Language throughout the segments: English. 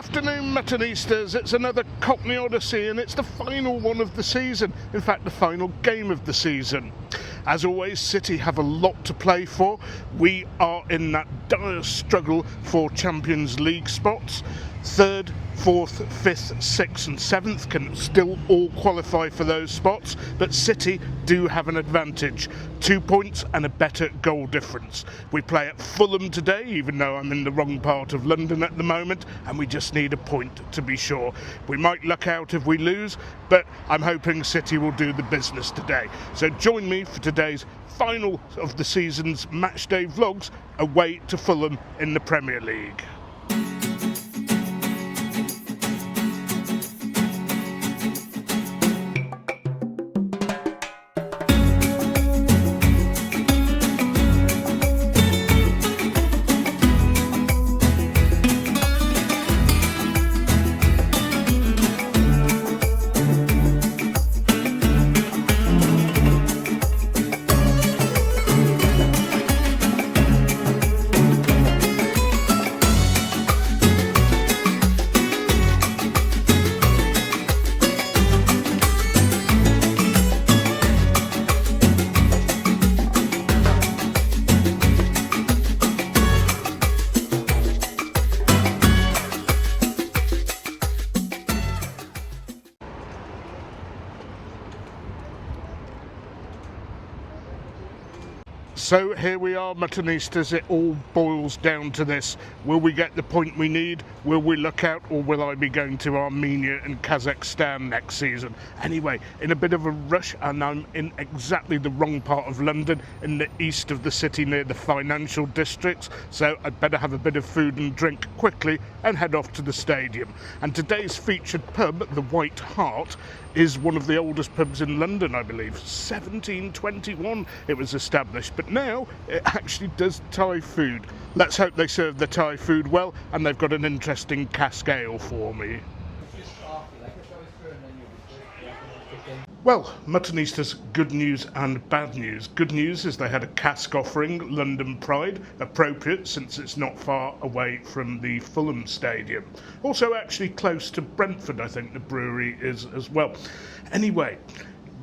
afternoon, Muttonistas. It's another Cockney Odyssey and it's the final one of the season. In fact, the final game of the season. As always, City have a lot to play for. We are in that dire struggle for Champions League spots. 3rd, 4th, 5th, 6th and 7th can still all qualify for those spots, but City do have an advantage. 2 points and a better goal difference. We play at Fulham today, even though I'm in the wrong part of London at the moment, and we just need a point to be sure. We might luck out if we lose, but I'm hoping City will do the business today. So join me for today's final of the season's Matchday vlogs away to Fulham in the Premier League. So here we are, Muttonistas. It all boils down to this. Will we get the point we need? Will we look out? Or will I be going to Armenia and Kazakhstan next season? Anyway, in a bit of a rush, and I'm in exactly the wrong part of London, in the east of the city near the financial districts. So I'd better have a bit of food and drink quickly and head off to the stadium. And today's featured pub, the White Hart, is one of the oldest pubs in London, I believe. 1721 it was established, but now it actually does Thai food. Let's hope they serve the Thai food well, and they've got an interesting cask ale for me. Well, Muttonistas, good news and bad news. Good news is they had a cask offering, London Pride, appropriate since it's not far away from the Fulham Stadium. Also actually close to Brentford, I think the brewery is as well. Anyway,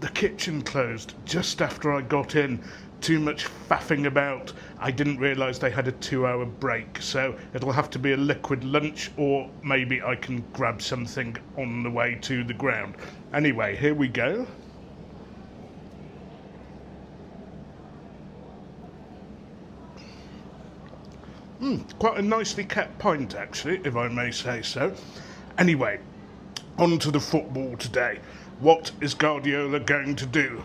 the kitchen closed just after I got in. Too much faffing about. I didn't realise they had a 2-hour break, so it'll have to be a liquid lunch, or maybe I can grab something on the way to the ground. Anyway, here we go. Quite a nicely kept pint, actually, if I may say so. Anyway, on to the football today. What is Guardiola going to do?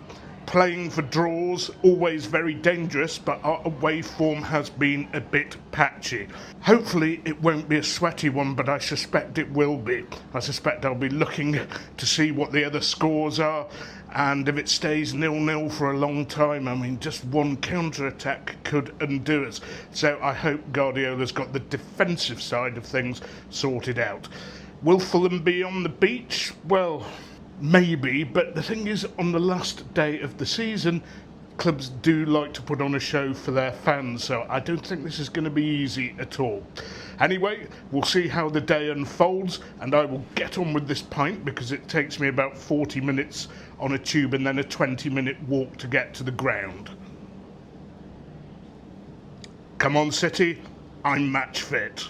Playing for draws, always very dangerous, but our away form has been a bit patchy. Hopefully it won't be a sweaty one, but I suspect it will be. I suspect I'll be looking to see what the other scores are, and if it stays 0-0 for a long time, I mean, just one counter-attack could undo us. So I hope Guardiola's got the defensive side of things sorted out. Will Fulham be on the beach? Well, maybe, but the thing is, on the last day of the season, clubs do like to put on a show for their fans, so I don't think this is going to be easy at all. Anyway, we'll see how the day unfolds, and I will get on with this pint because it takes me about 40 minutes on a tube and then a 20-minute walk to get to the ground. Come on, City, I'm match fit.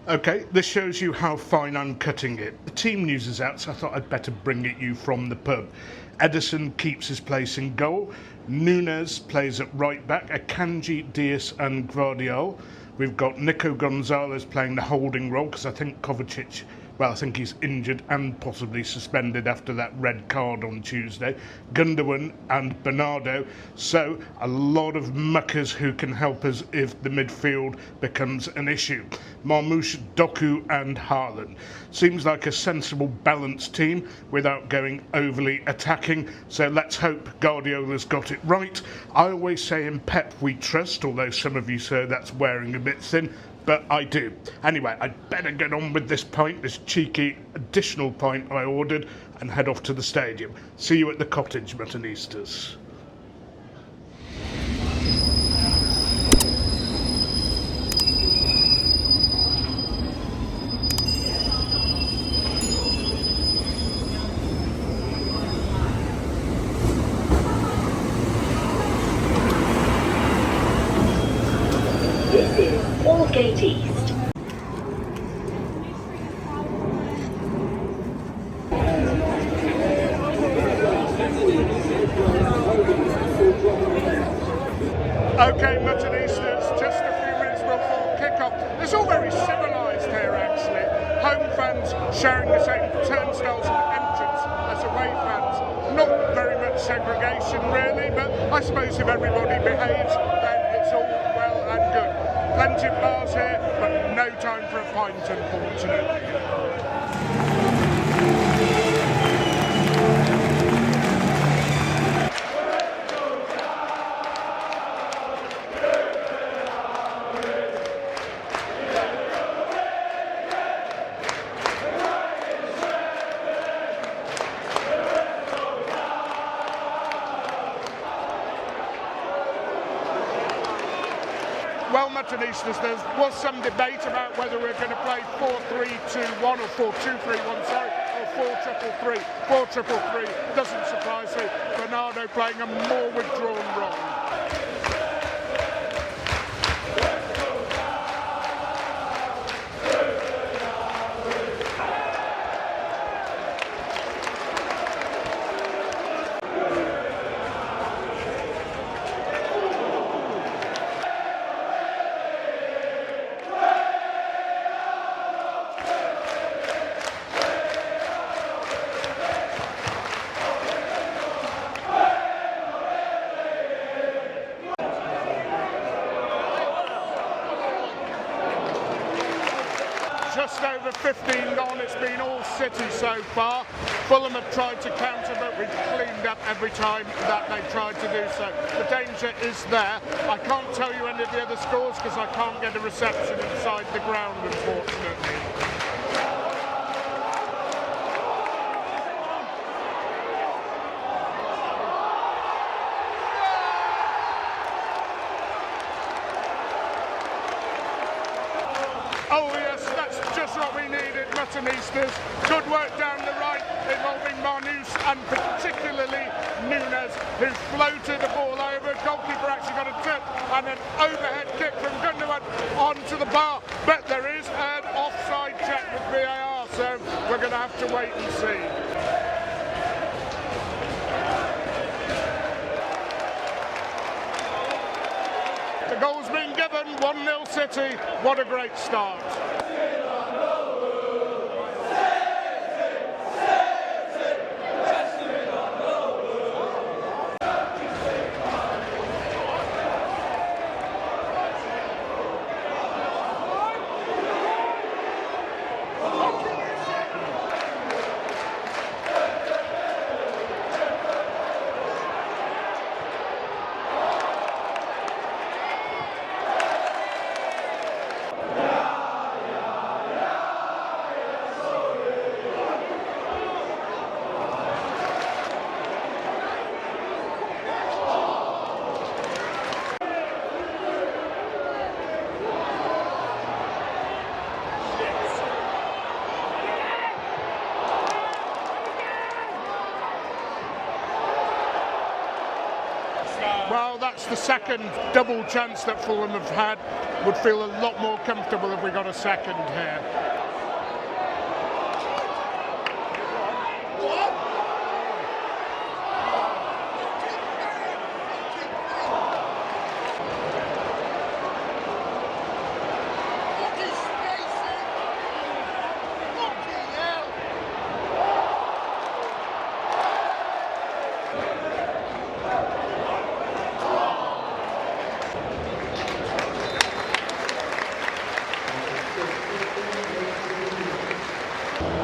Okay, this shows you how fine I'm cutting it. The team news is out, so I thought I'd better bring it you from the pub. Edison keeps his place in goal. Nunes plays at right back. Akanji, Diaz and Gvardiol. We've got Nico Gonzalez playing the holding role, because I think Kovacic, well, I think he's injured and possibly suspended after that red card on Tuesday. Gundogan and Bernardo. So a lot of muckers who can help us if the midfield becomes an issue. Marmoush, Doku and Haaland. Seems like a sensible, balanced team without going overly attacking. So let's hope Guardiola's got it right. I always say in Pep we trust, although some of you say that's wearing a bit thin. But I do. Anyway, I'd better get on with this pint, this cheeky additional pint I ordered, and head off to the stadium. See you at the cottage, Muttonistas. Okay, Muttonistas, just a few minutes before kick-off. It's all very civilised here, actually. Home fans sharing the same turnstiles and entrance as away fans. Not very much segregation, really, but I suppose if everybody behaves, then it's all well and good. Plenty of bars here, but no time for a pint, unfortunately. Well, Muttonistas, there was some debate about whether we're going to play 4-3-2-1 or 4-2-3-1, sorry, or 4-3-3. 4-3-3 doesn't surprise me. Bernardo playing a more withdrawn role. Just over 15 gone, it's been all City so far. Fulham have tried to counter, but we've cleaned up every time that they've tried to do so. The danger is there. I can't tell you any of the other scores because I can't get a reception inside the ground, unfortunately. Oh yes, that's just what we needed, Muttonistas. Good work down the right, involving Marnus and particularly Nunes, who floated the ball over. Goalkeeper actually got a tip and an overhead kick from Gundogan onto the bar. But there is an offside check with VAR, so we're going to have to wait and see. The goal's been given, 1-0 City. What a great start. Well, that's the second double chance that Fulham have had. Would feel a lot more comfortable if we got a second here.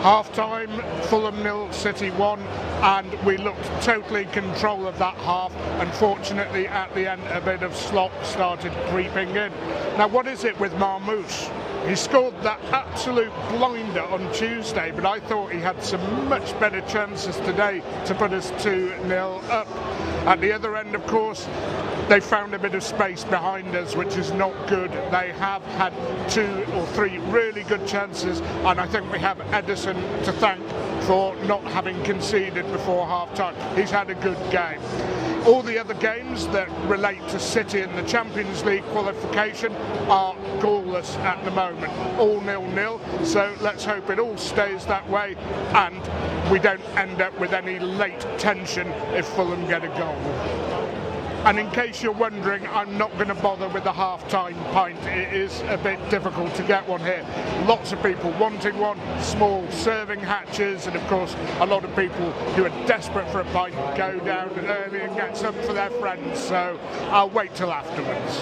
Half-time, Fulham 0, City 1, and we looked totally in control of that half. Unfortunately, at the end, a bit of slop started creeping in. Now, what is it with Marmoush? He scored that absolute blinder on Tuesday, but I thought he had some much better chances today to put us 2-0 up. At the other end, of course, they found a bit of space behind us, which is not good. They have had 2 or 3 really good chances, and I think we have Edison to thank for not having conceded before half-time. He's had a good game. All the other games that relate to City in the Champions League qualification are goalless at the moment, all 0-0, so let's hope it all stays that way and we don't end up with any late tension if Fulham get a goal. And in case you're wondering, I'm not going to bother with the half-time pint. It is a bit difficult to get one here. Lots of people wanting one, small serving hatches, and of course a lot of people who are desperate for a pint go down early and get some for their friends, so I'll wait till afterwards.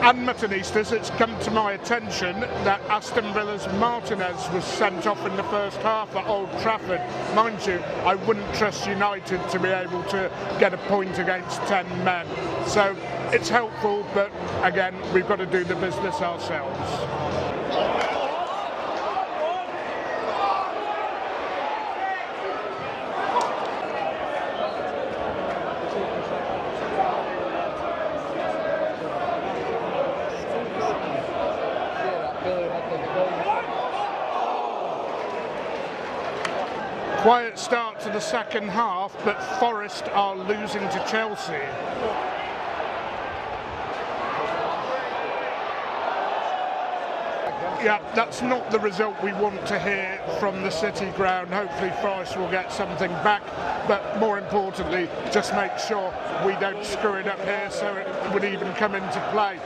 And Muttonistas, it's come to my attention that Aston Villa's Martinez was sent off in the first half at Old Trafford. Mind you, I wouldn't trust United to be able to get a point against 10 men. So it's helpful, but again, we've got to do the business ourselves. Quiet start to the second half, but Forest are losing to Chelsea. Yeah, that's not the result we want to hear from the City ground. Hopefully Forest will get something back, but more importantly, just make sure we don't screw it up here so it would even come into play.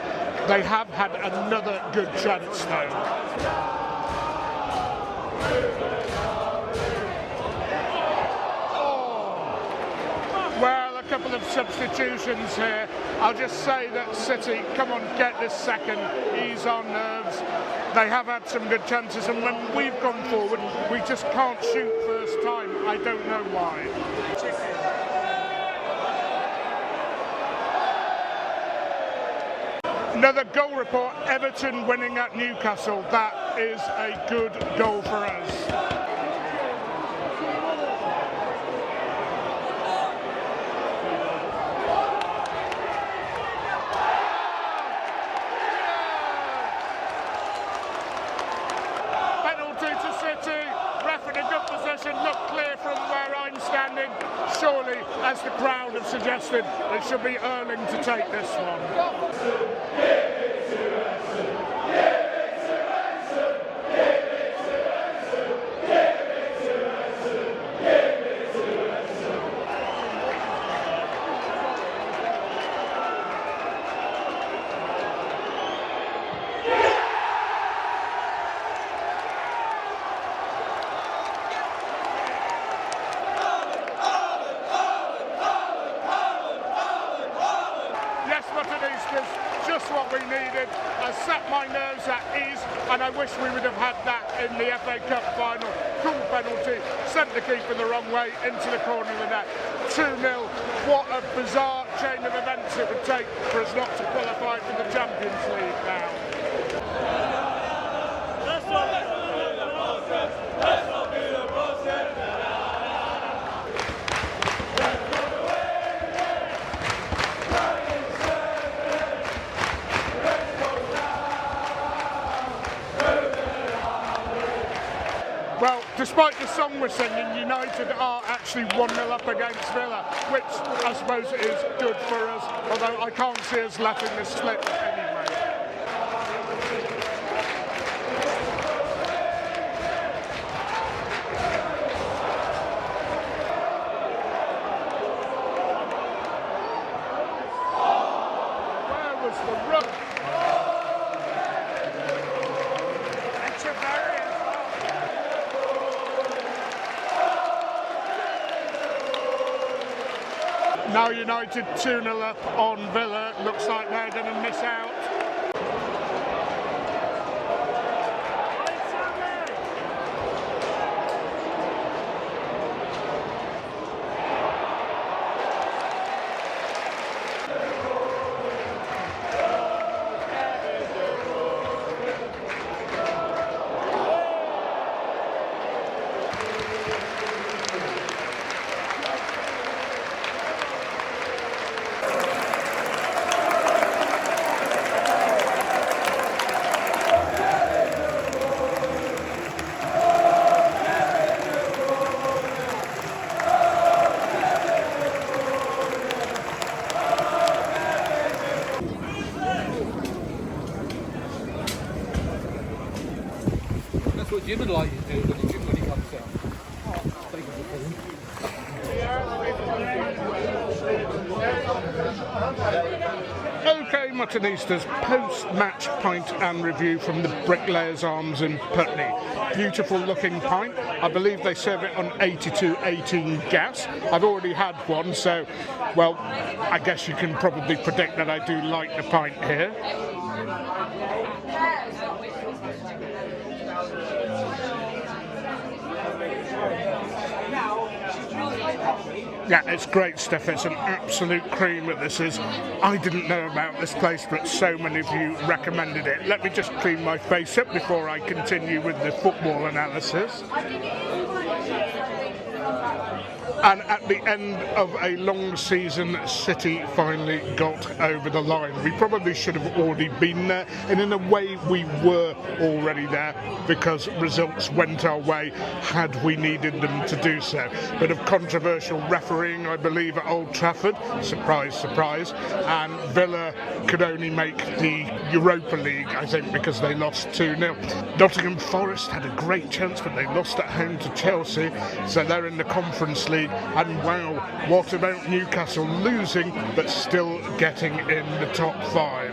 They have had another good chance though. Well, a couple of substitutions here. I'll just say that City, come on, get this second, ease our nerves. They have had some good chances, and when we've gone forward, we just can't shoot first time. I don't know why. Another goal report, Everton winning at Newcastle. That is a good goal for us. Look clear from where I'm standing. Surely, as the crowd have suggested, it should be Erling to take this one. Just what we needed. I set my nerves at ease, and I wish we would have had that in the FA Cup final. Cool penalty, sent the keeper the wrong way into the corner of the net. 2-0. What a bizarre chain of events it would take for us not to qualify for the Champions League now. Well, despite the song we're singing, United are actually 1-0 up against Villa, which I suppose is good for us, although I can't see us letting this slip anyway. Where was the run? Now United 2-0 up on Villa. Looks like they're going to miss out. What Jim would like you to do when he comes out. Take him to Fulham. Okay, Muttonistas, post-match pint and review from the Bricklayers Arms in Putney. Beautiful looking pint. I believe they serve it on 8218 gas. I've already had one, so, well, I guess you can probably predict that I do like the pint here. Yeah, it's great stuff. It's an absolute creamer, this is. I didn't know about this place, but so many of you recommended it. Let me just clean my face up before I continue with the football analysis. And at the end of a long season, City finally got over the line. We probably should have already been there, and in a way we were already there because results went our way had we needed them to do so. Bit of controversial refereeing, I believe, at Old Trafford. Surprise, surprise. And Villa could only make the Europa League, I think, because they lost 2-0. Nottingham Forest had a great chance, but they lost at home to Chelsea, so they're in the Conference League. And wow, what about Newcastle losing but still getting in the top 5?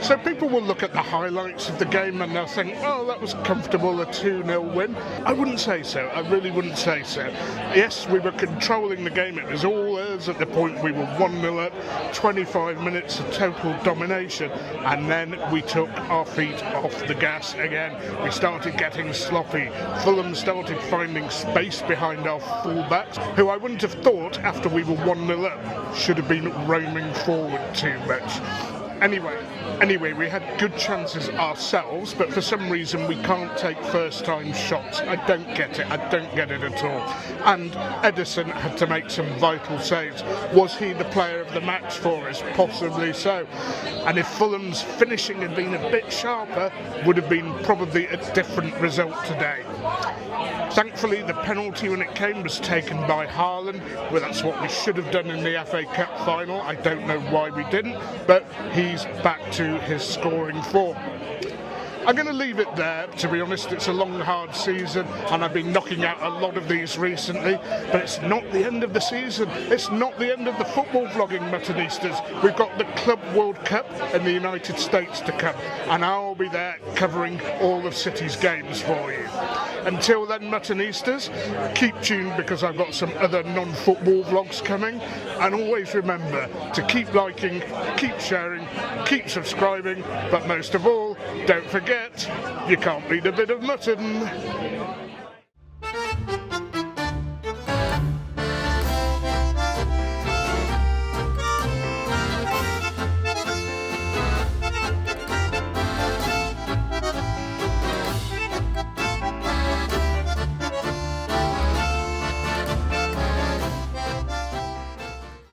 So people will look at the highlights of the game and they'll think, oh, that was comfortable, a 2-0 win. I wouldn't say so. I really wouldn't say so. Yes, we were controlling the game. It was all ours at the point we were 1-0 up, 25 minutes of total domination, and then we took our feet off the gas again. We started getting sloppy. Fulham started finding space behind our fullbacks, who I wouldn't have thought, after we were 1-0 up, should have been roaming forward too much. Anyway, we had good chances ourselves, but for some reason we can't take first-time shots. I don't get it at all. And Edison had to make some vital saves. Was he the player of the match for us? Possibly so. And if Fulham's finishing had been a bit sharper, would have been probably a different result today. Thankfully, the penalty when it came was taken by Haaland. Well, that's what we should have done in the FA Cup final. I don't know why we didn't, but he's back to his scoring form. I'm going to leave it there, to be honest. It's a long, hard season, and I've been knocking out a lot of these recently, but it's not the end of the season. It's not the end of the football vlogging, Muttonistas. We've got the Club World Cup in the United States to come, and I'll be there covering all of City's games for you. Until then, Muttonistas, keep tuned because I've got some other non-football vlogs coming, and always remember to keep liking, keep sharing, keep subscribing, but most of all, don't forget, you can't beat a bit of mutton.